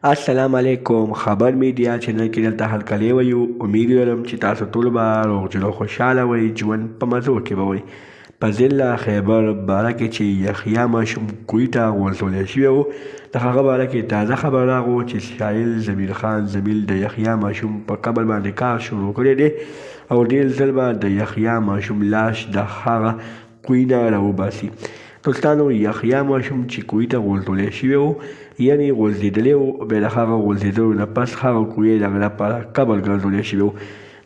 السلام علیکم. خبر میډیا چینل کې دلته هرکلی وایو. امید لرم چې تاسو ټول به روغ خوشحاله وئ، ژوند په مزو کې به وئ. په ضلع خیبر باره کې چې یحیی ماشوم کوهي ته غورځولی شوی و، د هغه باره کې تازه خبر راغو چې شاعر ضمیر خان ضمیر د یحیی ماشوم په قبر باندې کار شروع کړی دی او ډېر ژر به د یحیی ماشوم لاش د هغه کوهي نه راوباسي. دوستانو، یحیی ماشوم چې کوهي ته غورځولی شوی و، یعنې غورځېدلی و، بیا د هغه غورځېدلو نه پس هغه کوهی د هغه لپاره قبر ګرځولی شوی و.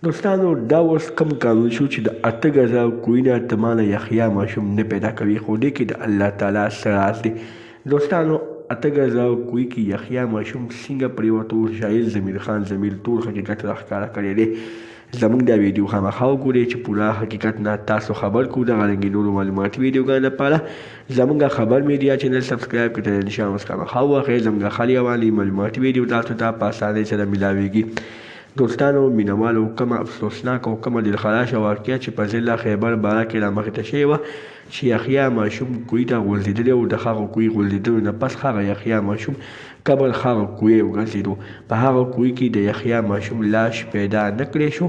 دوستانو، دا اوس کوم قانون شو چې د 8 ګزه کوهي نه تمانه یحیی ماشوم نه پیدا کوي، خو دې کې د الله تعالی څه راز دی. دوستانو، 8 ګزه کوهي کې یحیی ماشوم څنګه پرېوتو، شاعر ضمیر خان ضمیر ټول حقیقت راښکاره کړی دی. زموږ دا ویډیو خامخا وګورئ چې پوره حقیقت نه تاسو خبر کړو. دغه رنګې نورو معلوماتي ویډیوګانو لپاره زموږ خبر میډیا چینل سبسکرایب کړئ. نشان اوس خامخا ووهئ. زموږ خالي حوالې معلوماتي ویډیو تاسو ته په اسانۍ سره میلاویږي. دوستانو، مینوالو، کومه افسوسناکه او کومه دلخراشه واقعه چې په ضلع خیبر باره کې رامخې ته شوې وه چې یحیی ماشوم کوهي ته غورځېدلی و، د هغه کوهي غورځېدلو نه پس هغه یحیی ماشوم قبر هغه کوهی وګرځېدو. په هغه کوهي کې د یحیی ماشوم لاش پیدا نه کړی شو،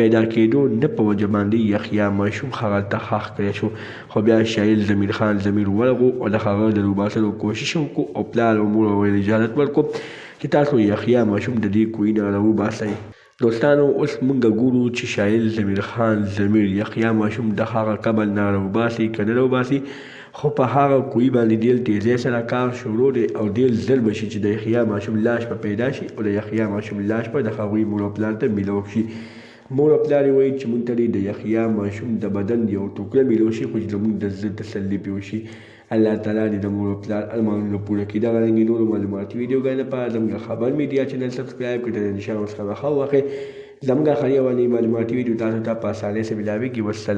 پیدا کېدو نه په وجه باندې یحیی ماشوم هغلته ښخ کړی شو. خو بیا شاعر ضمیر خان ضمیر ورغو او د هغه د راوباسلو کوشش وکړو او پلار او مور ورته اجازت ورکړو چې تاسو یحیی ماشوم د دې کوهي نه راوباسئ. دوستانو، اوس موږ ګورو چې شاعر ضمیر خان ضمیر یحیی ماشوم د هغه قبر نه راوباسي که نه راوباسي، خو په هغه کوهي باندې ډېر تیزۍ سره کار شروع دی او ډېر ژر به شي چې د یحیی ماشوم لاش به پیدا شي او د یحیی ماشوم لاش به د هغوی مور او پلار ته میلو شي. مور او پلار یې وایي چې موږ ته د یحیی ماشوم د بدن یو ټوکره میلو شي، خو چې زموږ د زړه تسلي پرې وشي. الله تعالی دې د مور او پلار ارمانونه پوره کړي. دغه رنګې نورو معلوماتي ویډیوګانو لپاره زموږ خبر میډیا چینل سبسکرایب کړئ. د نشان اوس خامخا ووهئ. زموږ خالي حوالې معلوماتي ویډیو تاسو ته په اسانۍ سره میلاویږي. والسلام.